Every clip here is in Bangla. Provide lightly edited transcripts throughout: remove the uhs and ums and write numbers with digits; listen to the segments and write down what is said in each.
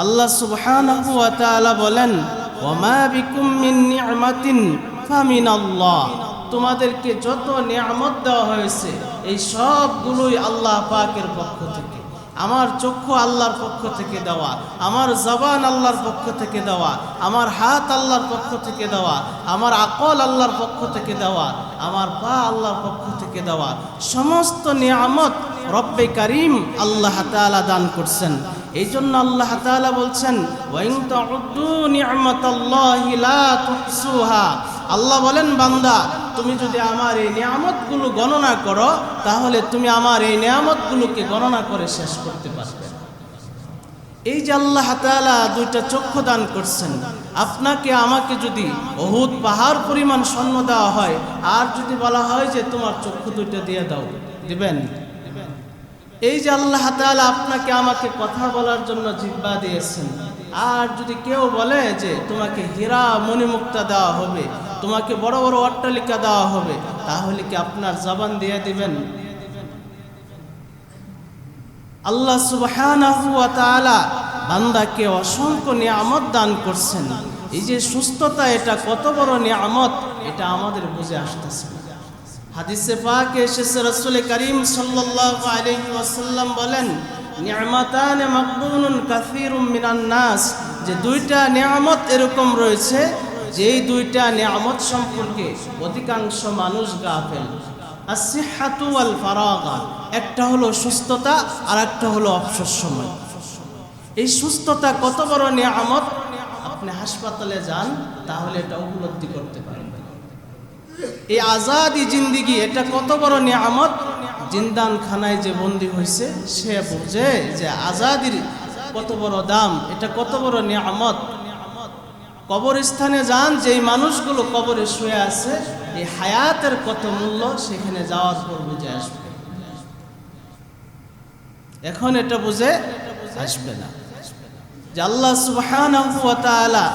আল্লাহ সুবহানাহু ওয়া তাআলা বলেন, ওয়া মা বিকুম মিন নি'মাতিন ফামিনাল্লাহ। তোমাদেরকে যত নিয়ামত দেওয়া হয়েছে এই সবগুলোই আল্লাহ পাকের পক্ষ থেকে। আমার চক্ষু আল্লাহর পক্ষ থেকে দেওয়া, আমার জবান আল্লাহর পক্ষ থেকে দেওয়া, আমার হাত আল্লাহর পক্ষ থেকে দেওয়া, আমার আকল আল্লাহর পক্ষ থেকে দেওয়া, আমার পা আল্লাহর পক্ষ থেকে দেওয়া সমস্ত নিয়ামত রব্বে কারীম আল্লাহ তাআলা দান করছেন। এই জন্য আল্লাহ তাআলা বলছেন, ওয়া ইন তাউদ্দু নি'মাতাল্লাহি লা তুহসুহা। আল্লাহ বলেন, বান্দা তুমি যদি আমার এই নিয়ামতগুলো গণনা করো তাহলে তুমি আমার এই নিয়ামতগুলোকে গণনা করে শেষ করতে পারবে। এই যে আল্লাহ তাআলা দুইটা চক্ষু দান করছেন, আপনাকে আমাকে যদি উহুদ পাহাড় পরিমাণ স্বর্ণ দেওয়া হয় আর যদি বলা হয় যে তোমার চক্ষু দুইটা দিয়ে দাও, দিবেন? এই যে আল্লাহ তাআলা আপনাকে আমাকে কথা বলার জন্য জিহ্বা দিয়েছেন, আর যদি কেউ বলে যে তোমাকে হীরা মণিমুক্তা দেওয়া হবে, তোমাকে বড় বড় অট্টালিকা দেওয়া হবে, তাহলে কি আপনার জবান দিয়ে দিবেন? আল্লাহ সুবহানাহু ওয়া তাআলা বান্দাকে অসংখ্য নিয়ামত দান করছেন। এই যে সুস্থতা, এটা কত বড় নিয়ামত, এটা আমাদের বুঝে আসতেছে। হাদিসে পাকে এসেছে, রাসূল করিম সাল্লাল্লাহু আলাইহি ওয়াসাল্লাম বলেন, নি'মাতান মাকবুনুন কাসীরুম মিনান নাস, যে দুইটা নিয়ামত এরকম রয়েছে যেই দুইটা নিয়ামত সম্পর্কে অধিকাংশ মানুষ গাফেল। আসিহাতু ওয়াল ফারাগা, একটা হলো সুস্থতা আর একটা হলো অবসর সময়। এই সুস্থতা কত বড় নিয়ামত, আপনি হাসপাতালে যান তাহলে এটা উপলব্ধি করতে পারেন। এই আজাদি জিন্দিগি, এটা কত বড় নিয়ামত। জিন্দান খানায় যে বন্দী হয়েছে সে বুঝে যে আজাদির কত বড় দাম, এটা কত বড় নিয়ামত। কবরস্থানে যান, যেই মানুষগুলো কবরে শুয়ে আছে, এই হায়াতের কত মূল্য সেখানে যাওয়ার পর বুঝে আসবে। এখন এটা বুঝে আসবে না যে আল্লাহ সুবহানাহু ওয়া তাআলা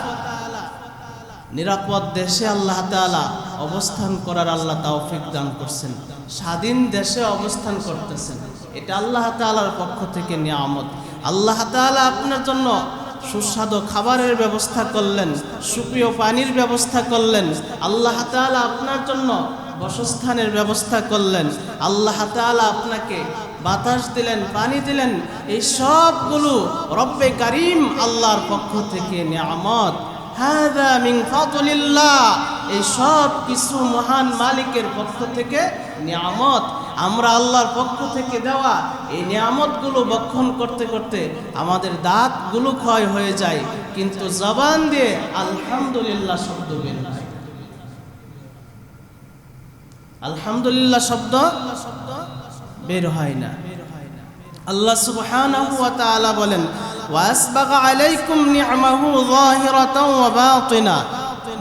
নিরাপদ দেশে আল্লাহ তাআলা অবস্থান করার আল্লাহ তৌফিক দান করছেন, স্বাধীন দেশে অবস্থান করতেছেন, এটা আল্লাহ তাআলার পক্ষ থেকে নিয়ামত। আল্লাহ তাআলা আপনার জন্য সুস্বাদু খাবারের ব্যবস্থা করলেন, সুপ্রিয় পানির ব্যবস্থা করলেন, আল্লাহ তাআলা আপনার জন্য বাসস্থানের ব্যবস্থা করলেন, আল্লাহ তাআলা আপনাকে বাতাস দিলেন, পানি দিলেন। এই সবগুলো রব্বে কারীম আল্লাহর পক্ষ থেকে নিয়ামত। হাযা মিন ফাদলিল্লাহ, এই সব কিছু মহান মালিকের পক্ষ থেকে নিয়ামত। আমরা আল্লাহর পক্ষ থেকে দেওয়া এই নিয়ামতগুলো ভক্ষণ করতে করতে আমাদের দাঁতগুলো ক্ষয় হয়ে যায়, কিন্তু জবান দিয়ে আলহামদুলিল্লাহ শব্দ বের হয়। আলহামদুলিল্লাহ শব্দ বের হয় না। আল্লাহ সুবহানাহু ওয়া তাআলা বলেন, ওয়াসবাগা আলাইকুম নি'মাহু যাহিরাতাও ওয়া বাতিনা,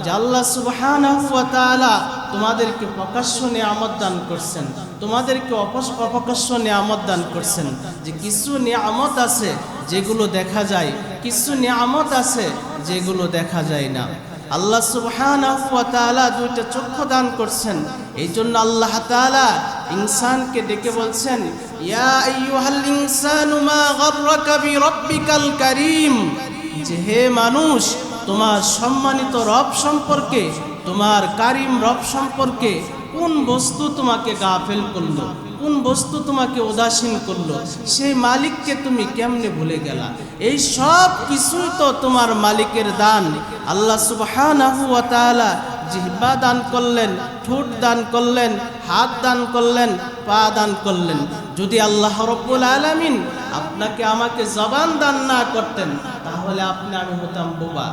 যে আল্লাহ সুবহানাহু ওয়া তাআলা তোমাদেরকে প্রকাশ্য নিয়ামত দান করছেন, তোমাদেরকে অপ্রকাশ্য নিয়ামত দান করছেন। যে কিছু নিয়ামত আছে যেগুলো দেখা যায়, কিছু নিয়ামত আছে যেগুলো দেখা যায় না। আল্লাহ সুবহানাহু ওয়া তাআলা দুইটা চক্ষু দান করছেন। এই জন্য আল্লাহ তাআলা ইনসানকে ডেকে বলছেন, ইয়া আইয়ুহাল ইনসানু মা গাররাকা বিরাব্বিকাল কারীম, যে হে মানুষ, তোমার সম্মানিত রব সম্পর্কে, তোমার কারীম রব সম্পর্কে কোন বস্তু তোমাকে গাফেল করলো, কোন বস্তু তোমাকে উদাসীন করলো, সেই মালিককে তুমি কেমনে ভুলে গেলা? এই সব কিছুই তো তোমার মালিকের দান। আল্লাহ সুবহানাহু ওয়া তাআলা জিহ্বা দান করলেন, ঠোঁট দান করলেন, হাত দান করলেন, পা দান করলেন। যদি আল্লাহ রব্বুল আলামিন আপনাকে আমাকে জবান দান না করতেন তাহলে আপনি আমি হতাম বোবা।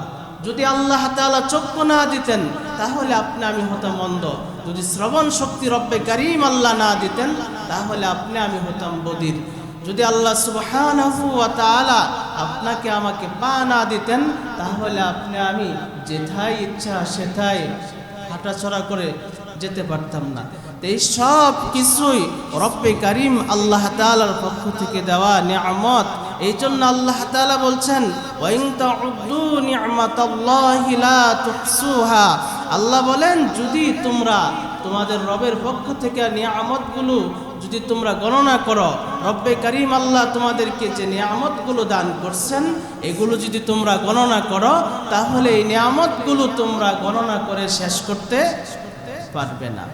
যদি আল্লাহ তাআলা চক্ষু না দিতেন তাহলে আপনি আমি হতাম অন্ধ। যদি শ্রবণ শক্তি রব্বে কারীম আল্লাহ না দিতেন তাহলে আপনি আমি হতাম বধির। যদি আল্লাহ সুবহানাহু ওয়া তাআলা আপনাকে আমাকে পা না দিতেন তাহলে আপনি আমি যেথায় ইচ্ছা সেথায় হাঁটাচলা করে যেতে পারতাম না। এই সব কিছুই রব্বে কারীম আল্লাহ তাআলার পক্ষ থেকে দেওয়া নিয়ামত। এই জন্য আল্লাহ তাআলা বলছেন, ওয়া ইন তাউদ্দু নি'মাতাল্লাহি লা তুহসুহা। আল্লাহ বলেন, যদি তোমরা তোমাদের রবের পক্ষ থেকে নিয়ামতগুলো যদি তোমরা গণনা করো রব্বে কারীম আল্লাহ তোমাদেরকে যে নিয়ামতগুলো দান করছেন এগুলো যদি তোমরা গণনা করো তাহলে এই নিয়ামতগুলো তোমরা গণনা করে শেষ করতে পারবে না।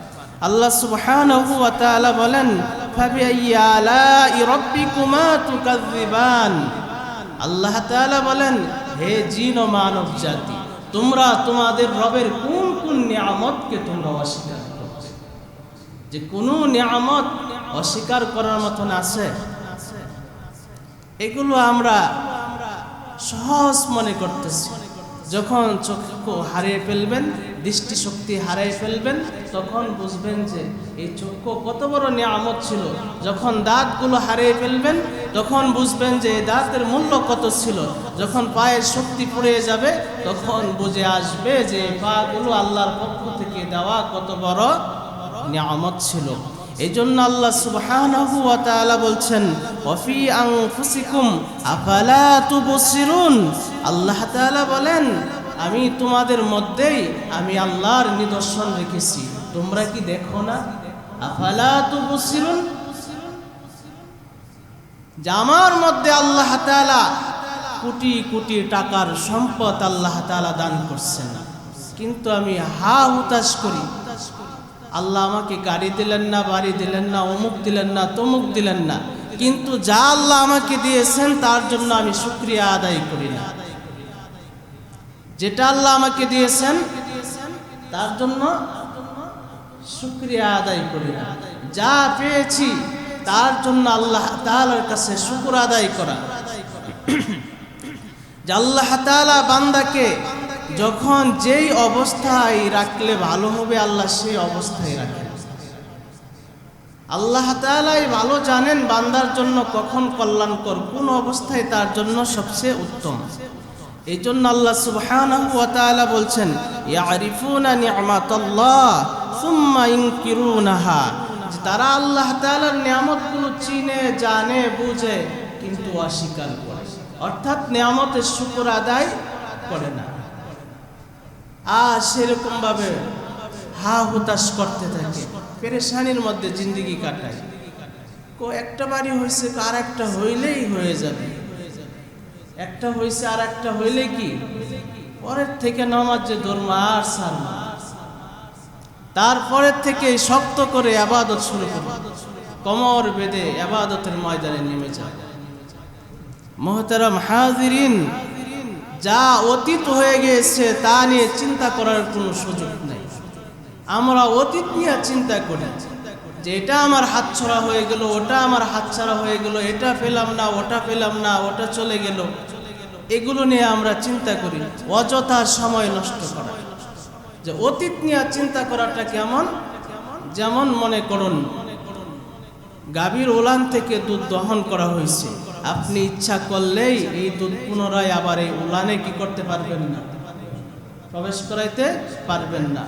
আল্লাহ সুবহানাহু ওয়া তাআলা বলেন ফাবিআইয়ি আলাই রাব্বিকুমা তুকাযযিবান। আল্লাহ তাআলা বলেন হে জিন ও মানব জাতি, তোমরা তোমাদের রবের কোন কোন নিয়ামতকে তোমরা অস্বীকার করছো? যে কোনো নিয়ামত অস্বীকার করার মতন আছে? এগুলো আমরা সহজ মনে করতেছি। যখন চক্ষু হারিয়ে ফেলবেন, দৃষ্টিশক্তি হারিয়ে ফেলবেন, তখন বুঝবেন যে এই চক্ষু কত বড় নিয়ামত ছিল। যখন দাঁতগুলো হারিয়ে ফেলবেন তখন বুঝবেন যে এই দাঁতের মূল্য কত ছিল। যখন পায়ের শক্তি ফুরিয়ে যাবে তখন বুঝে আসবে যে পাগুলো আল্লাহর পক্ষ থেকে দেওয়া কত বড় নিয়ামত ছিল। এই জন্য আল্লাহ সুবহানাহু ওয়া তাআলা বলছেন ওয়াফি আনফুসিকুম আফালা তুবসিরুন। আল্লাহ তাআলা বলেন আমি তোমাদের মধ্যেই আমি আল্লাহর নিদর্শন রেখেছি, তোমরা কি দেখো না? আফালা তুবসিরুন, যে আমার মধ্যে আল্লাহ তাআলা কোটি কোটি টাকার সম্পদ আল্লাহ তাআলা দান করছেন, কিন্তু আমি হা হুতাশ করি। আল্লাহ আমাকে গাড়ি দিলেন না, বাড়ি দিলেন না, অমুক দিলেন না, তমুক দিলেন না, কিন্তু যা আল্লাহ আমাকে দিয়েছেন তার জন্য আমি শুকরিয়া আদায় করি না। যেটা আল্লাহ আমাকে দিয়েছেন তার জন্য শুকরিয়া আদায় করি না। যা পেয়েছি তার জন্য আল্লাহ তাআলার কাছে শুকর আদায় করা। যে আল্লাহ তাআলা বান্দাকে যখন যেই অবস্থায় রাখলে ভালো হবে আল্লাহ সেই অবস্থায় রাখেন। আল্লাহ তাআলাই ভালো জানেন বান্দার জন্য কখন কল্যাণকর, কোন অবস্থায় তার জন্য সবচেয়ে উত্তম। এই জন্য আল্লাহ সুবহানাহু ওয়া তাআলা বলছেন ইয়ারিফুনা নি'মাতাল্লাহ সুম্মা ইনকিরুনাহা, যে তারা আল্লাহ তাআলার নিয়ামতগুলো চিনে জানে বুঝে কিন্তু অস্বীকার করে, অর্থাৎ নিয়ামতের শুকর আদায় করে না। সেরকম ভাবে হা হুতাশ করতে থাকে, পেরেশানির মধ্যে জিন্দেগি কাটায়। একটা বাড়ি হয়েছে আর একটা হইলেই হয়ে যাবে, একটা হয়েছে আর একটা হইলে কি পরের থেকে নামাজ যে ধর্ম আর সারমা, তারপরের থেকে শক্ত করে ইবাদত শুরু করবে, কোমর বেঁধে ইবাদতের ময়দানে নেমে যায়। মুহতারাম হাজিরিন, যা অতীত হয়ে গিয়েছে তা নিয়ে চিন্তা করার কোনো সুযোগ নেই। আমরা অতীত নিয়ে চিন্তা করি যে এটা আমার হাতছাড়া হয়ে গেল, ওটা আমার হাতছাড়া হয়ে গেল, এটা পেলাম না, ওটা পেলাম না, ওটা চলে গেল, এগুলো নিয়ে আমরা চিন্তা করি, অযথা সময় নষ্ট করা। যে অতীত নিয়ে চিন্তা করাটা কেমন? যেমন মনে করুন গাভীর উলান থেকে দুধ দহন করা হয়েছে, আপনি ইচ্ছা করলেই এই দুধ পুনরায় আবার এই উলানে কি করতে পারবেন না, প্রবেশ করাইতে পারবেন না।